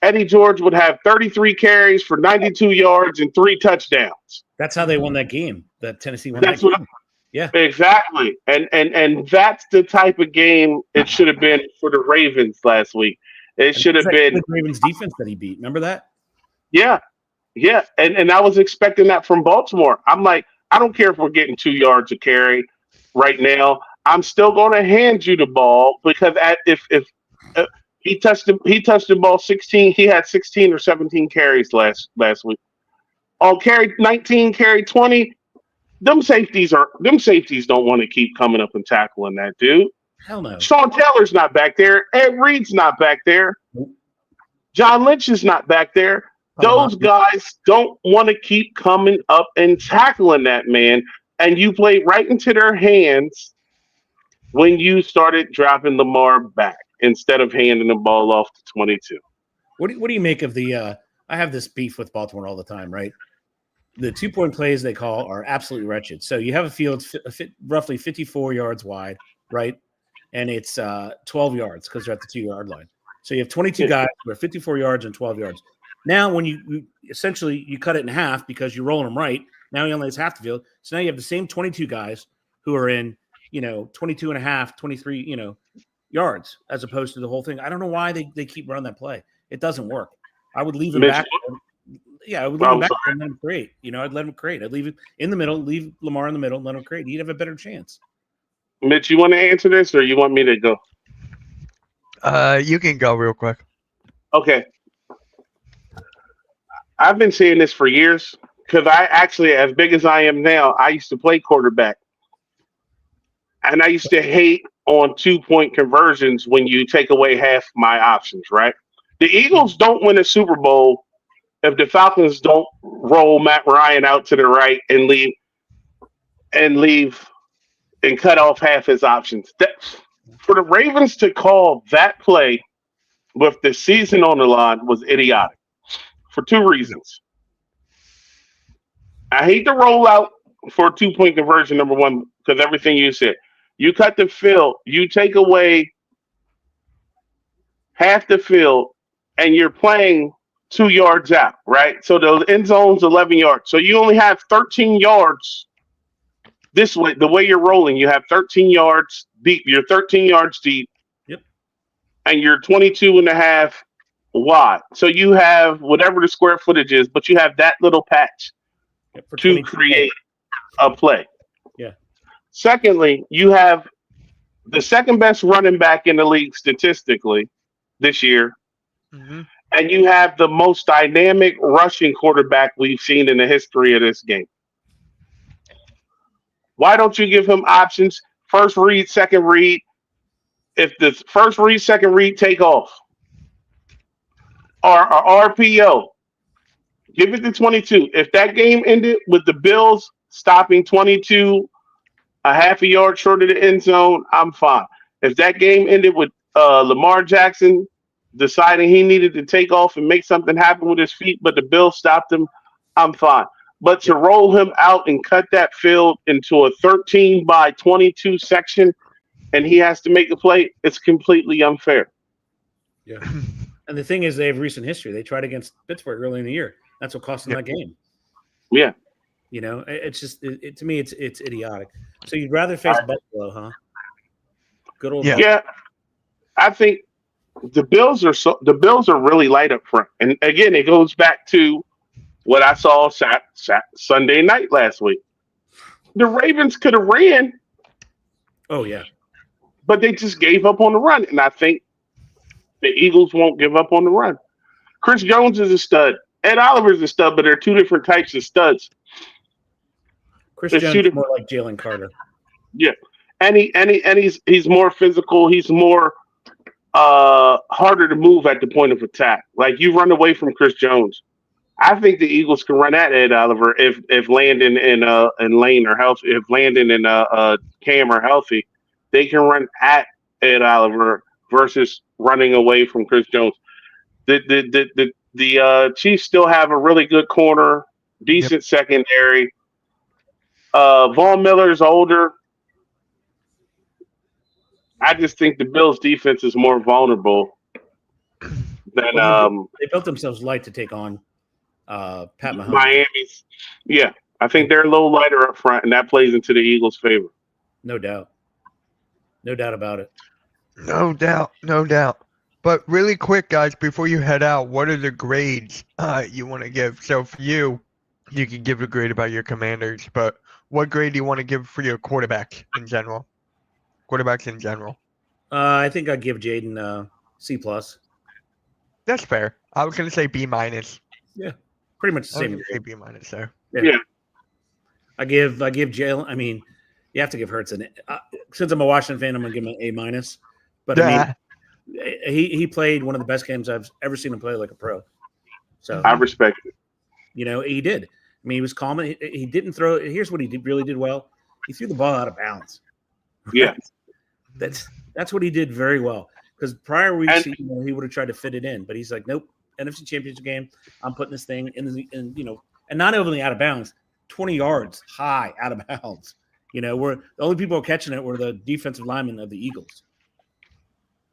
[SPEAKER 3] Eddie George would have 33 carries for 92 yards and 3 touchdowns.
[SPEAKER 2] That's how they won that game. That Tennessee won that game. Yeah,
[SPEAKER 3] exactly. And that's the type of game it should have been for the Ravens last week. It should have been
[SPEAKER 2] the Ravens defense that he beat. Remember that?
[SPEAKER 3] Yeah. Yeah. And I was expecting that from Baltimore. I'm like, I don't care if we're getting 2 yards a carry right now. I'm still going to hand you the ball because if he touched the ball 16, he had 16 or 17 carries last week. On carry 19, carry 20, them safeties don't want to keep coming up and tackling that dude.
[SPEAKER 2] Hell no.
[SPEAKER 3] Sean Taylor's not back there. Ed Reed's not back there. John Lynch is not back there. Those guys don't want to keep coming up and tackling that man. And you played right into their hands when you started dropping Lamar back instead of handing the ball off to 22.
[SPEAKER 2] What do you make of the I have this beef with Baltimore all the time, right? The 2-point plays they call are absolutely wretched. So you have a field roughly 54 yards wide, right? And it's 12 yards because they're at the 2-yard line. So you have 22 guys who are 54 yards and 12 yards. Now, when you essentially you cut it in half because you're rolling them right, now he only has half the field. So now you have the same 22 guys who are in, 22 and a half, 23, yards as opposed to the whole thing. I don't know why they keep running that play. It doesn't work. I would leave him back. Yeah, I would leave him back and let him create. I'd let him create. I'd leave it in the middle, leave Lamar in the middle, let him create. He'd have a better chance.
[SPEAKER 3] Mitch, you want to answer this or you want me to go?
[SPEAKER 1] You can go real quick.
[SPEAKER 3] Okay. I've been saying this for years because I actually, as big as I am now, I used to play quarterback. And I used to hate on 2-point conversions when you take away half my options, right? The Eagles don't win a Super Bowl if the Falcons don't roll Matt Ryan out to the right and leave and cut off half his options. For the Ravens to call that play with the season on the line was idiotic for 2 reasons. I hate the rollout for a 2-point conversion, number one, because everything you said. You cut the field, you take away half the field, and you're playing 2 yards out, right? So the end zone's 11 yards. So you only have 13 yards this way. The way you're rolling, you have 13 yards deep. You're 13 yards deep.
[SPEAKER 2] Yep.
[SPEAKER 3] And you're 22 and a half wide. So you have whatever the square footage is, but you have that little patch to create a play.
[SPEAKER 2] Yeah.
[SPEAKER 3] Secondly, you have the second best running back in the league statistically this year.
[SPEAKER 1] Mm-hmm.
[SPEAKER 3] And you have the most dynamic rushing quarterback we've seen in the history of this game. Why don't you give him options? First read, second read. If the first read, second read take off. Or RPO. Give it to 22. If that game ended with the Bills stopping 22, a half a yard short of the end zone, I'm fine. If that game ended with Lamar Jackson deciding he needed to take off and make something happen with his feet, but the Bills stopped him, I'm fine. But to roll him out and cut that field into a 13 by 22 section and he has to make a play, it's completely unfair.
[SPEAKER 2] Yeah. And the thing is, they have recent history. They tried against Pittsburgh early in the year. That's what cost them that game.
[SPEAKER 3] Yeah.
[SPEAKER 2] It's just to me, it's idiotic. So you'd rather face Buffalo, huh? Good old Buffalo.
[SPEAKER 3] Yeah. I think the Bills are really light up front. And again, it goes back to what I saw Sunday night last week. The Ravens could have ran.
[SPEAKER 2] Oh, yeah.
[SPEAKER 3] But they just gave up on the run. And I think the Eagles won't give up on the run. Chris Jones is a stud. Ed Oliver's a stud, but they're 2 different types of studs.
[SPEAKER 2] Chris Jones is more like Jalen Carter.
[SPEAKER 3] Yeah. And he's more physical. He's more harder to move at the point of attack. Like, you run away from Chris Jones. I think the Eagles can run at Ed Oliver if Landon and Lane are healthy. If Landon and Cam are healthy, they can run at Ed Oliver versus running away from Chris Jones. The Chiefs still have a really good corner, decent secondary. Von Miller's older. I just think the Bills' defense is more vulnerable than
[SPEAKER 2] they built themselves light to take on Pat Mahomes.
[SPEAKER 3] Miami's. Yeah, I think they're a little lighter up front, and that plays into the Eagles' favor.
[SPEAKER 2] No doubt. No doubt about it.
[SPEAKER 1] No doubt. But really quick, guys, before you head out, what are the grades you want to give? So for you can give a grade about your Commanders, but what grade do you want to give for your quarterbacks in general?
[SPEAKER 2] I think I'd give Jaden C+.
[SPEAKER 1] That's fair. I was going to say B-.
[SPEAKER 2] Yeah, pretty much the same.
[SPEAKER 1] Say B- there.
[SPEAKER 3] Yeah.
[SPEAKER 2] I give Jalen. I mean, you have to give Hurts an. Since I'm a Washington fan, I'm going to give him an A-. But I mean, he played one of the best games I've ever seen him play like a pro. So
[SPEAKER 3] I respect it.
[SPEAKER 2] He did. I mean, he was calm. He didn't throw. Here's what he really did well. He threw the ball out of bounds.
[SPEAKER 3] Yeah,
[SPEAKER 2] that's what he did very well. Because prior weeks, he would have tried to fit it in, but he's like, nope. NFC Championship game, I'm putting this thing in, and not only out of bounds, 20 yards high out of bounds. Where the only people catching it were the defensive linemen of the Eagles.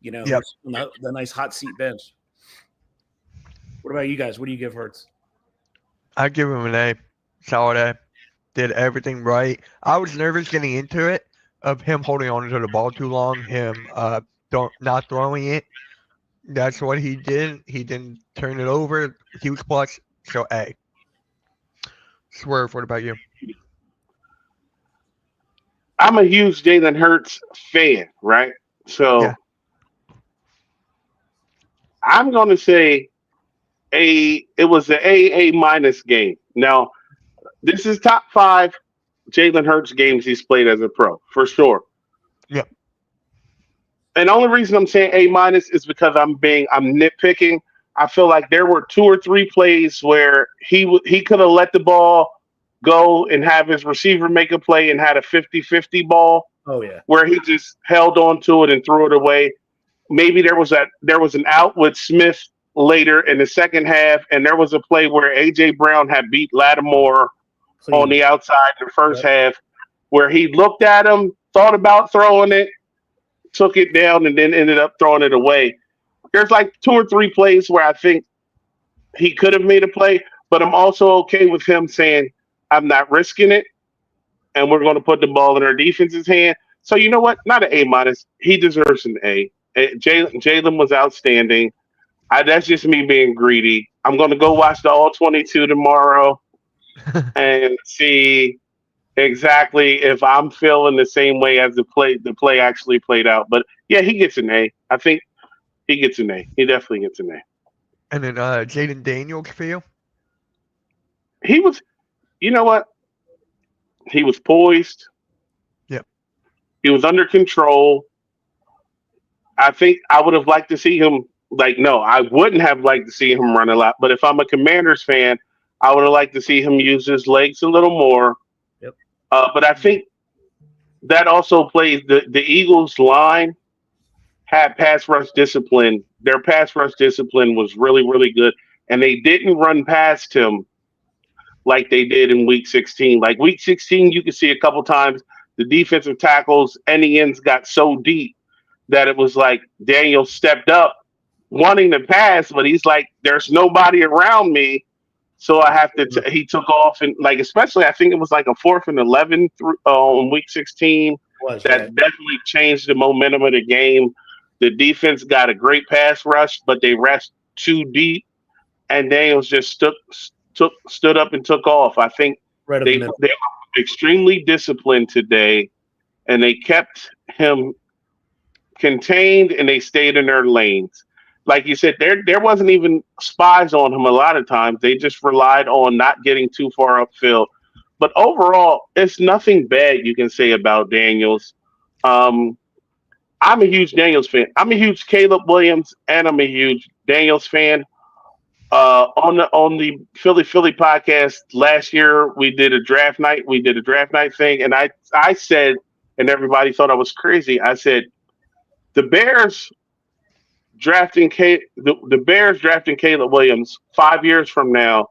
[SPEAKER 2] The nice hot seat bench. What about you guys? What do you give Hurts?
[SPEAKER 1] I give him an A. Solid A. Did everything right. I was nervous getting into it of him holding on to the ball too long, him not throwing it. That's what he did. He didn't turn it over. Huge plus. So A. Swerve, what about you?
[SPEAKER 3] I'm a huge Jalen Hurts fan, right? So
[SPEAKER 1] Yeah.
[SPEAKER 3] I'm going to say it was an A minus game. Now, this is top 5 Jalen Hurts games he's played as a pro, for sure.
[SPEAKER 1] Yeah.
[SPEAKER 3] And the only reason I'm saying A minus is because I'm nitpicking. I feel like there were 2 or 3 plays where he could have let the ball go and have his receiver make a play and had a 50-50 ball.
[SPEAKER 2] Oh yeah.
[SPEAKER 3] Where he just held on to it and threw it away. Maybe there was an out with Smith later in the second half, and there was a play where A.J. Brown had beat Lattimore on the outside in the first half, where he looked at him, thought about throwing it, took it down, and then ended up throwing it away. There's like 2 or 3 plays where I think he could have made a play, but I'm also okay with him saying, I'm not risking it, and we're going to put the ball in our defense's hand. So you know what? Not an A minus. He deserves an A. Jalen was outstanding. That's just me being greedy. I'm going to go watch the All 22 tomorrow and see exactly if I'm feeling the same way as the play actually played out. But yeah, he gets an A. I think he gets an A. He definitely gets an A.
[SPEAKER 1] And then Jaden Daniels for you?
[SPEAKER 3] He was, you know what? He was poised.
[SPEAKER 1] Yep.
[SPEAKER 3] He was under control. I think I would have liked to see him. No, I wouldn't have liked to see him run a lot. But if I'm a Commanders fan, I would have liked to see him use his legs a little more.
[SPEAKER 2] Yep.
[SPEAKER 3] But I think that also plays the Eagles line had pass rush discipline. Their pass rush discipline was really, really good. And they didn't run past him like they did in week 16. Like week 16, you could see a couple times the defensive tackles and the ends got so deep that it was like Daniel stepped up wanting to pass, but he's like, there's nobody around me. So I have to, he took off and especially I think it was like a 4th and 11 in week 16. Definitely changed the momentum of the game. The defense got a great pass rush, but they rushed too deep and Daniels just stood up and took off. I think they were extremely disciplined today and they kept him contained and they stayed in their lanes. Like you said, there wasn't even spies on him a lot of times. They just relied on not getting too far upfield. But overall, it's nothing bad you can say about Daniels. I'm a huge Daniels fan. I'm a huge Caleb Williams and I'm a huge Daniels fan. On the Philly podcast last year, we did a draft night. We did a draft night thing, and I said, and everybody thought I was crazy. I said, the Bears drafting Caleb Williams 5 years from now,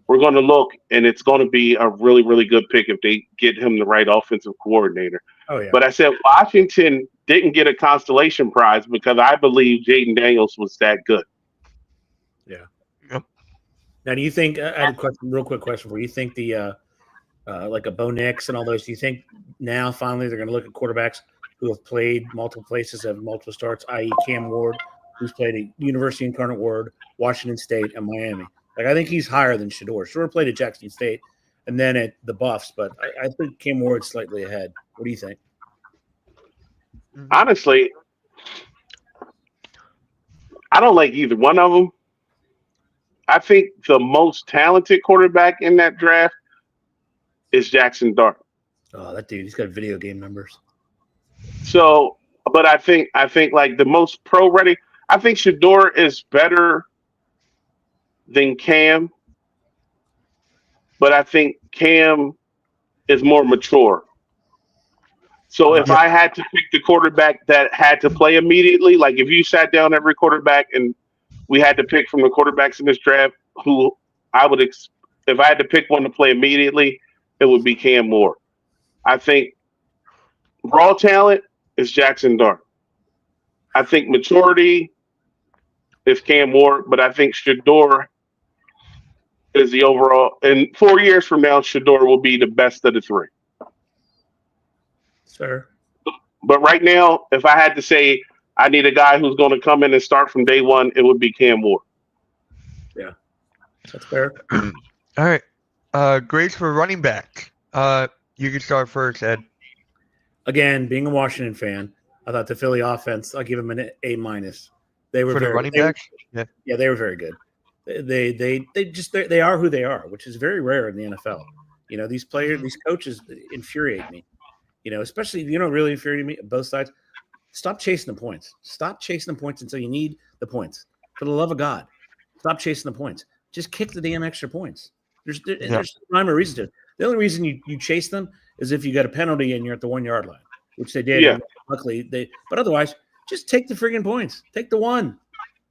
[SPEAKER 3] we're going to look, and it's going to be a really, really good pick if they get him the right offensive coordinator.
[SPEAKER 2] Oh yeah.
[SPEAKER 3] But I said Washington didn't get a consolation prize because I believe Jaden Daniels was that good.
[SPEAKER 2] Yeah. Yep. Now, do you think? I had a real quick question for you. You think the like a Bo Nix and all those? Do you think now finally they're going to look at quarterbacks who have played multiple places, have multiple starts, i.e. Cam Ward, who's played at University Incarnate Word, Washington State, and Miami? I think he's higher than Shedeur. Shedeur played at Jackson State and then at the Buffs, but I think Cam Ward's slightly ahead. What do you think?
[SPEAKER 3] Honestly, I don't like either one of them. I think the most talented quarterback in that draft is Jackson Dart.
[SPEAKER 2] Oh, that dude, he's got video game numbers.
[SPEAKER 3] So, but I think like the most pro ready, I think Shedeur is better than Cam, but I think Cam is more mature. So if I had to pick the quarterback that had to play immediately, like if you sat down every quarterback and we had to pick from the quarterbacks in this draft, who I would, if I had to pick one to play immediately, it would be Cam Moore. I think raw talent is Jackson Dart. I think maturity is Cam Moore, but I think Shedeur is the overall. And 4 years from now, Shedeur will be the best of the three.
[SPEAKER 2] Sure.
[SPEAKER 3] But right now, if I had to say, I need a guy who's going to come in and start from day one. It would be Cam Ward.
[SPEAKER 2] Yeah, that's fair.
[SPEAKER 1] All right. Grades for running back. You can start first, Ed.
[SPEAKER 2] Again, being a Washington fan, I thought the Philly offense, I'll give them an A-. They were
[SPEAKER 1] for the running backs.
[SPEAKER 2] Yeah, they were very good. They are who they are, which is very rare in the NFL. You know, these players, these coaches infuriate me. You know, especially really infuriate me. Both sides. Stop chasing the points. Stop chasing the points until you need the points. For the love of God, stop chasing the points. Just kick the damn extra points. There's no rhyme or reason to it. The only reason you chase them is if you got a penalty and you're at the 1 yard line, which they did.
[SPEAKER 3] Yeah.
[SPEAKER 2] Luckily, but otherwise, just take the friggin' points. Take the one.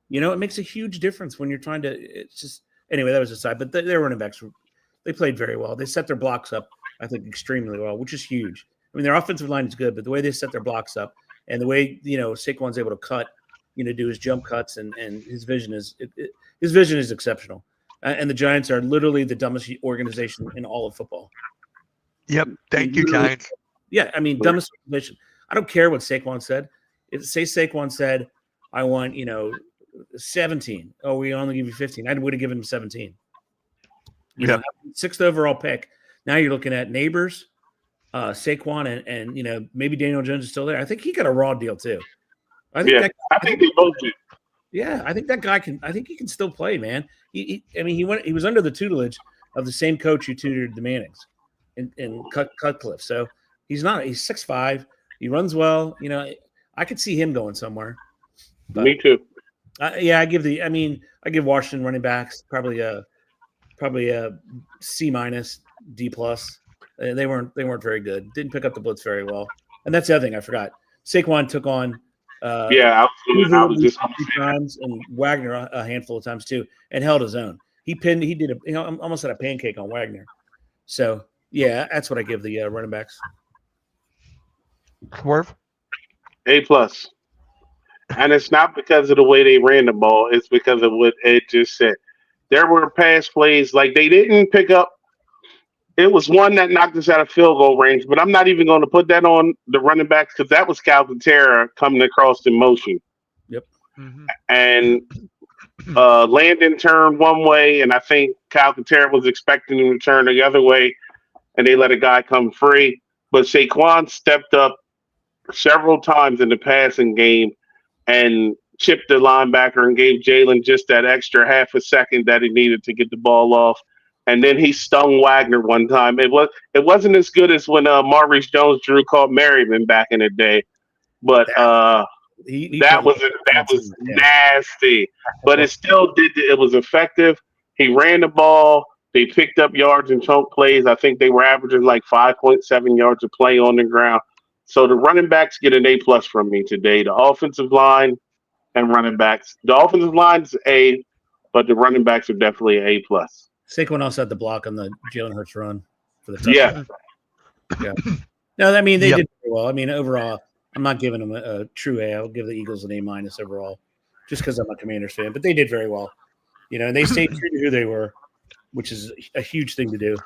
[SPEAKER 2] You know, it makes a huge difference when you're trying to. It's just anyway. That was aside, but their running backs they played very well. They set their blocks up, I think, extremely well, which is huge. I mean, their offensive line is good, but the way they set their blocks up and the way Saquon's able to cut, do his jump cuts and his vision is exceptional. And the Giants are literally the dumbest organization in all of football.
[SPEAKER 1] Yep. Thank you, Giants.
[SPEAKER 2] Yeah, I mean, dumbest organization. I don't care what Saquon said. If Saquon said, I want, 17. Oh, we only give you 15. I would have given him 17. You know, 6th overall pick. Now you're looking at Neighbors, Saquon, and maybe Daniel Jones is still there. I think he got a raw deal too.
[SPEAKER 3] I think they both do.
[SPEAKER 2] Yeah, I think that guy can. I think he can still play, man. He was under the tutelage of the same coach who tutored the Mannings in Cutcliffe. So he's 6'5". He runs well. I could see him going somewhere. But,
[SPEAKER 3] me too.
[SPEAKER 2] I give Washington running backs probably a C-, D+. They weren't very good. Didn't pick up the blitz very well. And that's the other thing I forgot. Saquon took on
[SPEAKER 3] I was just
[SPEAKER 2] times and Wagner a handful of times too, and held his own. He almost had a pancake on Wagner. So yeah, that's what I give the running backs.
[SPEAKER 1] Swerve?
[SPEAKER 3] A+. And it's not because of the way they ran the ball. It's because of what Ed just said. There were pass plays like they didn't pick up. It was one that knocked us out of field goal range, but I'm not even going to put that on the running backs because that was Calcaterra coming across in motion.
[SPEAKER 2] Yep.
[SPEAKER 1] Mm-hmm.
[SPEAKER 3] And Landon turned one way, and I think Calcaterra was expecting him to turn the other way, and they let a guy come free. But Saquon stepped up several times in the passing game and chipped the linebacker and gave Jalen just that extra half a second that he needed to get the ball off. And then he stung Wagner one time. It wasn't as good as when Maurice Jones-Drew called Merriman back in the day, but that was nasty. But it still did. It was effective. He ran the ball. They picked up yards and chunk plays. I think they were averaging like 5.7 yards a play on the ground. So the running backs get an A+ from me today. The offensive line and running backs. The offensive line's A, but the running backs are definitely A+.
[SPEAKER 2] Saquon also had the block on the Jalen Hurts run for the touchdown. Yeah. No, I mean, they did very well. I mean, overall, I'm not giving them a true A. I'll give the Eagles an A- overall just because I'm a Commanders fan. But they did very well. And they stayed true to who they were, which is a huge thing to do.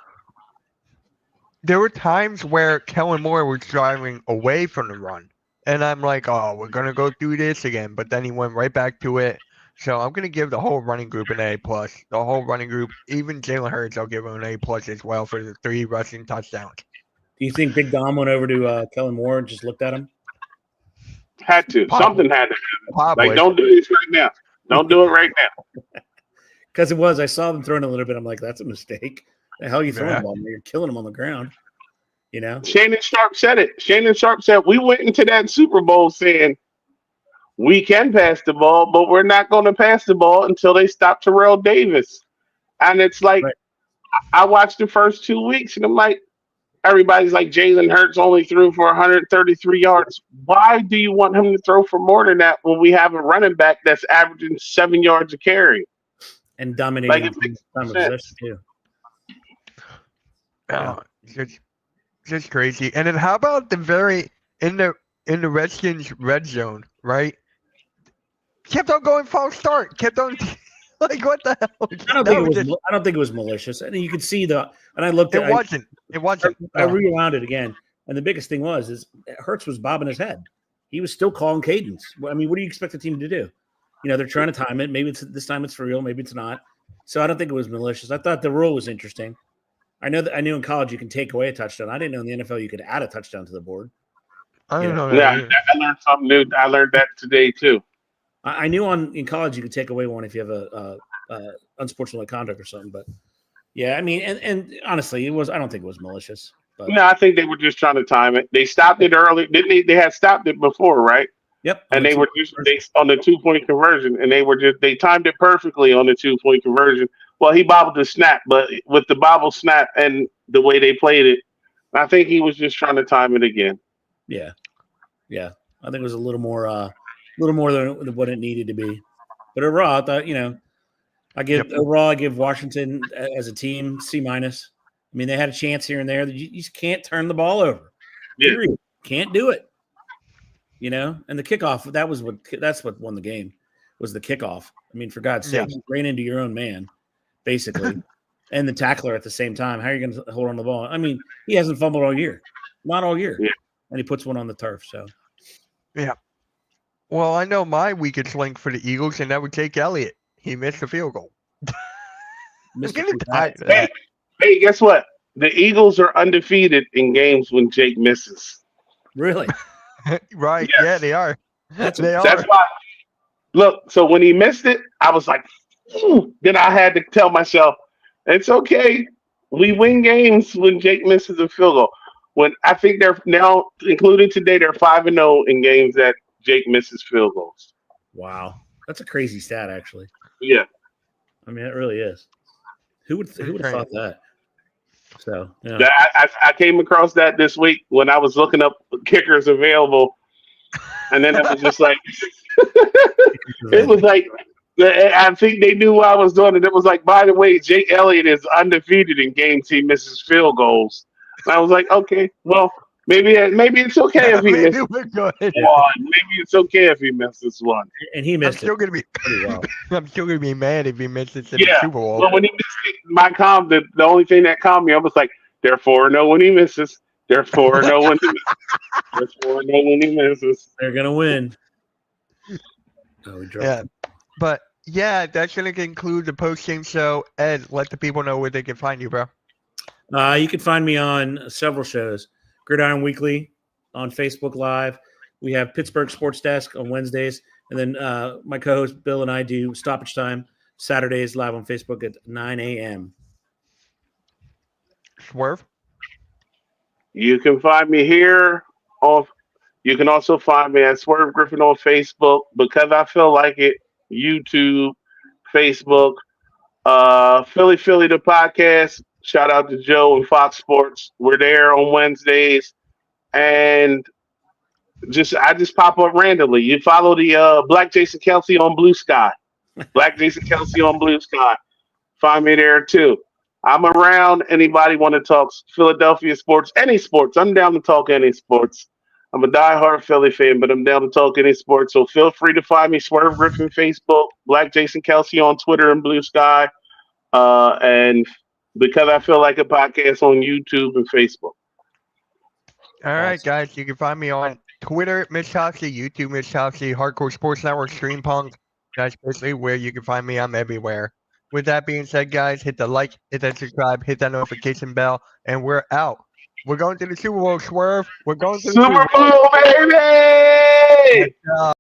[SPEAKER 1] There were times where Kellen Moore was driving away from the run. And I'm like, oh, we're going to go through this again. But then he went right back to it. So I'm going to give the whole running group an A+. The whole running group, even Jalen Hurts, I'll give him an A+ as well for the 3 rushing touchdowns.
[SPEAKER 2] Do you think Big Dom went over to Kellen Moore and just looked at him?
[SPEAKER 3] Had to.
[SPEAKER 1] Probably.
[SPEAKER 3] Something had to happen.
[SPEAKER 1] Probably.
[SPEAKER 3] Like, don't do this right now. Don't do it right now.
[SPEAKER 2] Because I saw them throwing a little bit. I'm like, that's a mistake. The hell are you throwing the ball? You're killing him on the ground.
[SPEAKER 3] Shannon Sharp said it. Shannon Sharp said, we went into that Super Bowl saying, we can pass the ball, but we're not going to pass the ball until they stop Terrell Davis. And it's like, right. I watched the first 2 weeks, and I'm like, everybody's like, Jalen Hurts only threw for 133 yards. Why do you want him to throw for more than that when we have a running back that's averaging 7 yards a carry?
[SPEAKER 2] And dominating time of possession, too.
[SPEAKER 1] Just crazy. And then how about the in the Redskins red zone, right? Kept on going false start. Kept on like what the hell?
[SPEAKER 2] I don't think it was malicious. And you could see and I looked at
[SPEAKER 1] it wasn't.
[SPEAKER 2] I rewound it again. And the biggest thing is Hurts was bobbing his head. he was still calling cadence. I mean, what do you expect the team to do? They're trying to time it. Maybe this time it's for real. Maybe it's not. So I don't think it was malicious. I thought the rule was interesting. I knew in college you can take away a touchdown. I didn't know in the NFL you could add a touchdown to the board.
[SPEAKER 1] I don't know.
[SPEAKER 3] Yeah, I learned something new. I learned that today too.
[SPEAKER 2] I knew in college you could take away one if you have a unsportsmanlike conduct or something. But yeah, I mean, and honestly, I don't think it was malicious. But.
[SPEAKER 3] No, I think they were just trying to time it. They stopped it early, didn't they? They had stopped it before, right?
[SPEAKER 2] Yep.
[SPEAKER 3] And they were just on the 2-point conversion, and they timed it perfectly on the 2-point conversion. Well, he bobbled the snap, but with the bobble snap and the way they played it, I think he was just trying to time it again.
[SPEAKER 2] Yeah. I think it was a little more than what it needed to be. But overall, I thought I give Washington as a team C-. I mean, they had a chance here and there. You just can't turn the ball over.
[SPEAKER 3] Yeah.
[SPEAKER 2] Can't do it. And the kickoff, that's what won the game, was the kickoff. I mean, for God's sake, you ran into your own man, basically, and the tackler at the same time. How are you going to hold on the ball? I mean, he hasn't fumbled all year. Not all year.
[SPEAKER 3] Yeah.
[SPEAKER 2] And he puts one on the turf, so.
[SPEAKER 1] Yeah. Well, I know my weakest link for the Eagles, and that would Jake Elliott. He missed the field goal.
[SPEAKER 3] Hey, guess what? The Eagles are undefeated in games when Jake misses.
[SPEAKER 2] Really?
[SPEAKER 1] Right.
[SPEAKER 3] Yes.
[SPEAKER 1] Yeah, they are.
[SPEAKER 3] That's why. Look, so when he missed it, I was like, then I had to tell myself, it's okay. We win games when Jake misses a field goal. When I think they're now, including today, they're 5-0 in games that Jake misses field goals.
[SPEAKER 2] Wow. That's a crazy stat, actually.
[SPEAKER 3] Yeah.
[SPEAKER 2] I mean, it really is. Who would have thought that? So, yeah.
[SPEAKER 3] I came across that this week when I was looking up kickers available, and then it was just like, it was like, I think they knew what I was doing, and it was like, by the way, Jake Elliott is undefeated in games he misses field goals. And I was like, okay, well, maybe it's okay if he misses one. Maybe it's okay if he misses one.
[SPEAKER 2] And he missed
[SPEAKER 1] I'm still gonna be mad if he misses in the Super Bowl.
[SPEAKER 3] Well, when he missed it, the only thing that calmed me, I was like, they're 4-0 when he misses. They're 4-0 when he misses. They're 4-0 when he misses.
[SPEAKER 2] They're gonna win.
[SPEAKER 1] But yeah, that's gonna conclude the post-game show. Ed, let the people know where they can find you, bro.
[SPEAKER 2] You can find me on several shows. Gridiron Weekly on Facebook Live. We have Pittsburgh Sports Desk on Wednesdays. And then my co-host Bill and I do Stoppage Time Saturdays live on Facebook at 9 a.m.
[SPEAKER 1] Swerve?
[SPEAKER 3] You can find me here. You can also find me at Swerve Griffin on Facebook, Because I Feel Like It, YouTube, Facebook, Philly the podcast. Shout out to Joe and Fox Sports. We're there on Wednesdays. And I just pop up randomly. You follow the Black Jason Kelsey on Blue Sky. Black Jason Kelsey on Blue Sky. Find me there too. I'm around. Anybody want to talk Philadelphia sports, any sports. I'm down to talk any sports. I'm a diehard Philly fan, but I'm down to talk any sports. So feel free to find me, Swerve Griffin Facebook, Black Jason Kelsey on Twitter and Blue Sky. And Because I Feel Like a podcast on YouTube and Facebook.
[SPEAKER 1] All right, guys. You can find me on Twitter, Mitch Hoxie, YouTube, Mitch Hoxie, Hardcore Sports Network, Stream Punk. That's basically where you can find me. I'm everywhere. With that being said, guys, hit the like, hit that subscribe, hit that notification bell, and we're out. We're going to the Super Bowl, Swerve. We're going to the Super
[SPEAKER 3] Bowl, baby!
[SPEAKER 1] Let's go.